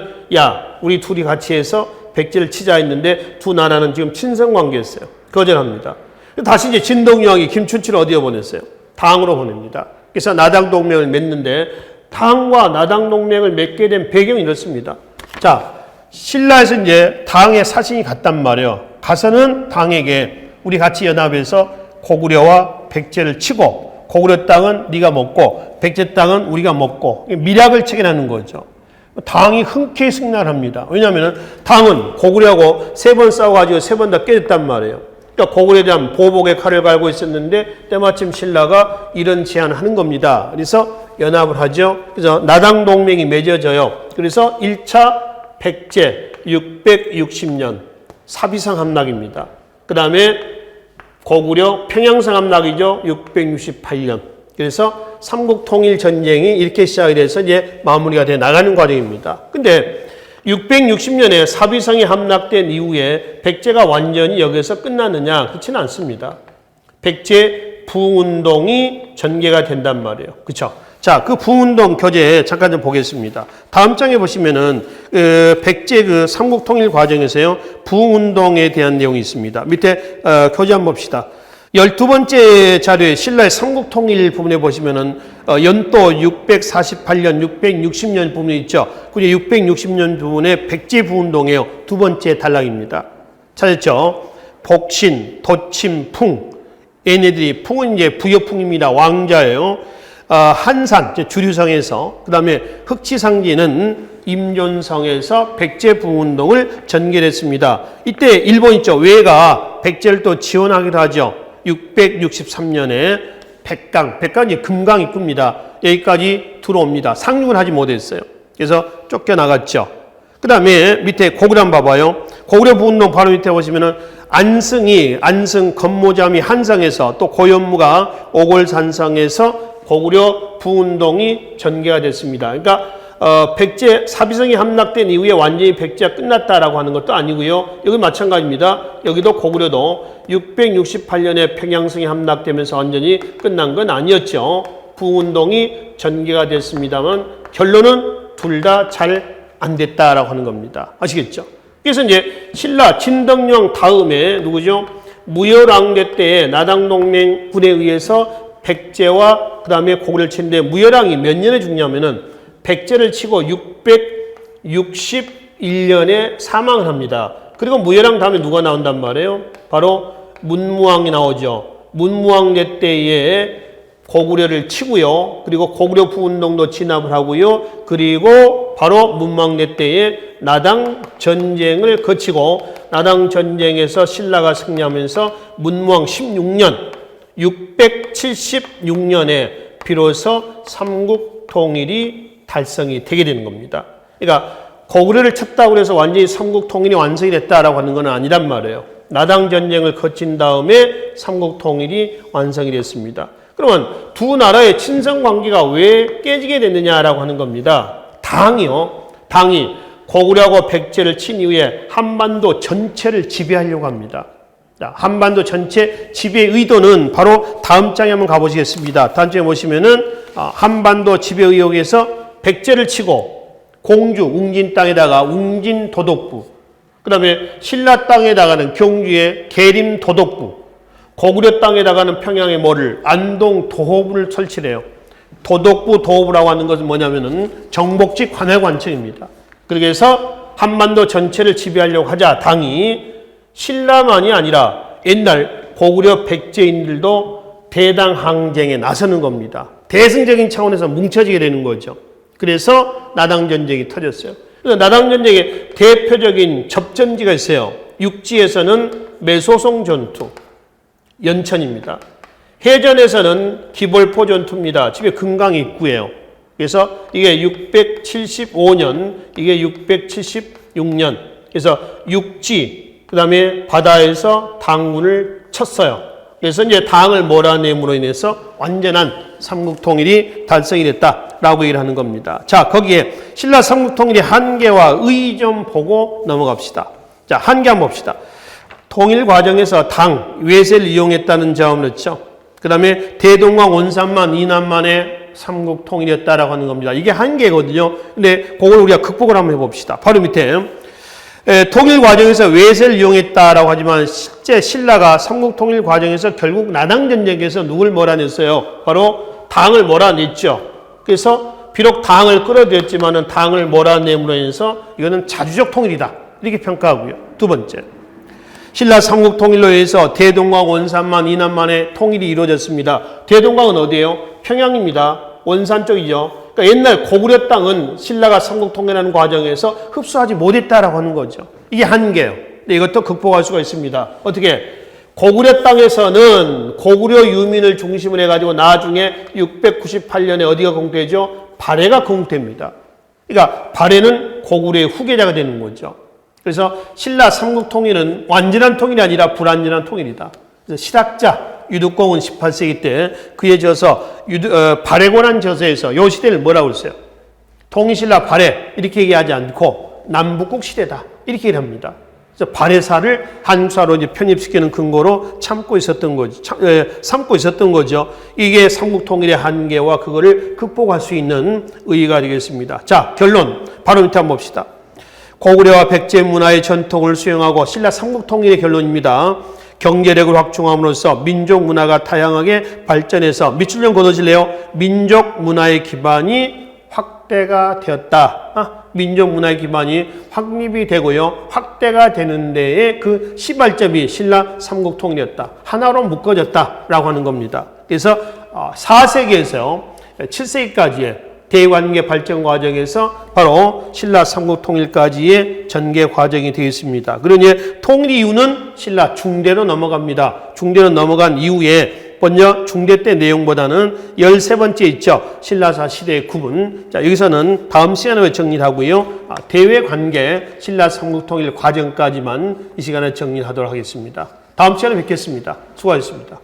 Speaker 1: 우리 둘이 같이 해서 백제를 치자 했는데 두 나라는 지금 친선관계였어요. 거절합니다. 다시 이제 진덕여왕이 김춘추를 어디에 보냈어요? 당으로 보냅니다. 그래서 나당 동맹을 맺는데 당과 나당 동맹을 맺게 된 배경이 이렇습니다. 자, 신라에서 이제 당의 사신이 갔단 말이에요. 가서는 당에게 우리 같이 연합해서 고구려와 백제를 치고 고구려 땅은 네가 먹고 백제 땅은 우리가 먹고 밀약을 체결하는 거죠. 당이 흔쾌히 승낙합니다. 왜냐하면 당은 고구려하고 3번 싸워가지고 3번 다 깨졌단 말이에요. 그러니까 고구려에 대한 보복의 칼을 갈고 있었는데 때마침 신라가 이런 제안을 하는 겁니다. 그래서 연합을 하죠. 그래서 나당 동맹이 맺어져요. 그래서 1차 백제 660년 사비상 함락입니다. 그 다음에 고구려 평양성 함락이죠. 668년. 그래서 삼국통일 전쟁이 이렇게 시작이 돼서 이제 마무리가 돼 나가는 과정입니다. 근데 660년에 사비성이 함락된 이후에 백제가 완전히 여기서 끝났느냐? 그렇지는 않습니다. 백제 부운동이 전개가 된단 말이에요. 그렇죠? 자, 그 부운동 교재 잠깐 좀 보겠습니다. 다음 장에 보시면은 백제 삼국통일 과정에서요 부운동에 대한 내용이 있습니다. 밑에 교재 한번 봅시다. 12번째 자료에 신라의 삼국통일 부분에 보시면은 연도 648년, 660년 부분이 있죠. 그리고 660년 부분에 백제 부운동이에요. 두 번째 단락입니다. 찾았죠? 복신, 도침, 풍. 얘네들이 풍은 이제 부여풍입니다. 왕자예요. 한산, 주류성에서, 그 다음에 흑치상제는 임존성에서 백제 부운동을 전개했습니다. 이때 일본 있죠. 외가 백제를 또 지원하기도 하죠. 663년에 백강이 금강 입구입니다. 여기까지 들어옵니다. 상륙을 하지 못했어요. 그래서 쫓겨나갔죠. 그 다음에 밑에 고구려 한번 봐봐요. 고구려 부운동 바로 밑에 보시면은 안승 건모잠이 한성에서 또 고현무가 오골산성에서 고구려 부운동이 전개가 됐습니다. 그러니까 백제 사비성이 함락된 이후에 완전히 백제가 끝났다라고 하는 것도 아니고요. 여기 마찬가지입니다. 여기도 고구려도 668년에 평양성이 함락되면서 완전히 끝난 건 아니었죠. 부운동이 전개가 됐습니다만 결론은 둘 다 잘 안 됐다라고 하는 겁니다. 아시겠죠? 그래서 이제 신라 진덕령 다음에 누구죠? 무열왕대 때에 나당동맹군에 의해서 백제와 그 다음에 고구려를 치는데 무열왕이 몇 년에 죽냐면은 백제를 치고 661년에 사망을 합니다. 그리고 무열왕 다음에 누가 나온단 말이에요? 바로 문무왕이 나오죠. 문무왕대 때에 고구려를 치고요. 그리고 고구려 부운동도 진압을 하고요. 그리고 바로 문무왕대 때에 나당 전쟁을 거치고 나당 전쟁에서 신라가 승리하면서 문무왕 16년 676년에 비로소 삼국 통일이 달성이 되게 되는 겁니다. 그러니까 고구려를 쳤다고 해서 완전히 삼국 통일이 완성이 됐다라고 하는 건 아니란 말이에요. 나당 전쟁을 거친 다음에 삼국 통일이 완성이 됐습니다. 그러면 두 나라의 친선 관계가 왜 깨지게 됐느냐라고 하는 겁니다. 당이 고구려하고 백제를 친 이후에 한반도 전체를 지배하려고 합니다. 자, 한반도 전체 지배 의도는 바로 다음 장에 한번 가보시겠습니다. 다음 장에 보시면은 한반도 지배 의혹에서 백제를 치고 공주 웅진 땅에다가 웅진 도독부, 그 다음에 신라 땅에다가는 경주의 계림 도독부, 고구려 땅에다가는 평양의 뭐를 안동 도호부를 설치해요. 도독부 도호부라고 하는 것은 뭐냐면은 정복지 관할관청입니다. 그래서 한반도 전체를 지배하려고 하자 당이 신라만이 아니라 옛날 고구려 백제인들도 대당 항쟁에 나서는 겁니다. 대승적인 차원에서 뭉쳐지게 되는 거죠. 그래서 나당 전쟁이 터졌어요. 그래서 나당 전쟁의 대표적인 접전지가 있어요. 육지에서는 매소송 전투, 연천입니다. 해전에서는 기벌포 전투입니다. 집에 금강 입구예요. 그래서 이게 675년, 이게 676년. 그래서 육지, 그 다음에 바다에서 당군을 쳤어요. 그래서 이제 당을 몰아냄으로 인해서 완전한 삼국통일이 달성이 됐다라고 얘기를 하는 겁니다. 자, 거기에 신라 삼국통일의 한계와 의의 좀 보고 넘어갑시다. 자, 한계 한번 봅시다. 통일 과정에서 당, 외세를 이용했다는 점을 넣죠. 그 다음에 대동강 원산만 이남만의 삼국 통일이었다라고 하는 겁니다. 이게 한계거든요. 근데 그걸 우리가 극복을 한번 해봅시다. 바로 밑에 통일 과정에서 외세를 이용했다라고 하지만 실제 신라가 삼국 통일 과정에서 결국 나당 전쟁에서 누굴 몰아냈어요? 바로 당을 몰아냈죠. 그래서 비록 당을 끌어들였지만은 당을 몰아냄으로 인해서 이거는 자주적 통일이다. 이렇게 평가하고요. 두 번째. 신라 삼국 통일로 인해서 대동강 원산만 이남만의 통일이 이루어졌습니다. 대동강은 어디예요? 평양입니다. 원산 쪽이죠. 그러니까 옛날 고구려 땅은 신라가 삼국 통일하는 과정에서 흡수하지 못했다라고 하는 거죠. 이게 한계예요. 근데 이것도 극복할 수가 있습니다. 어떻게? 고구려 땅에서는 고구려 유민을 중심으로 해가지고 나중에 698년에 어디가 공퇴죠? 발해가 공퇴입니다. 그러니까 발해는 고구려의 후계자가 되는 거죠. 그래서 신라 삼국 통일은 완전한 통일이 아니라 불완전한 통일이다. 그래서 실학자 유득공은 18세기 때 그에 져서 발해고난 저서에서 요 시대를 뭐라고 했어요? 통일신라 발해 이렇게 얘기하지 않고 남북국 시대다 이렇게 얘기를 합니다. 그래서 발해사를 한국사로 이제 편입시키는 근거로 삼고 있었던 거죠. 이게 삼국 통일의 한계와 그거를 극복할 수 있는 의의가 되겠습니다. 자, 결론 바로 밑에 한번 봅시다. 고구려와 백제 문화의 전통을 수용하고 신라 삼국 통일의 결론입니다. 경제력을 확충함으로써 민족 문화가 다양하게 발전해서 밑줄 좀 걷어질래요? 민족 문화의 기반이 확대가 되었다. 민족 문화의 기반이 확립이 되고요. 확대가 되는 데에 그 시발점이 신라 삼국 통일이었다. 하나로 묶어졌다라고 하는 겁니다. 그래서 4세기에서 7세기까지의 대관계 발전 과정에서 바로 신라 삼국 통일까지의 전개 과정이 되겠습니다. 그러니 통일 이후는 신라 중대로 넘어갑니다. 중대로 넘어간 이후에 먼저 중대 때 내용보다는 13번째 있죠. 신라사 시대의 구분. 자, 여기서는 다음 시간에 정리하고요. 대외관계 신라 삼국 통일 과정까지만 이 시간에 정리하도록 하겠습니다. 다음 시간에 뵙겠습니다. 수고하셨습니다.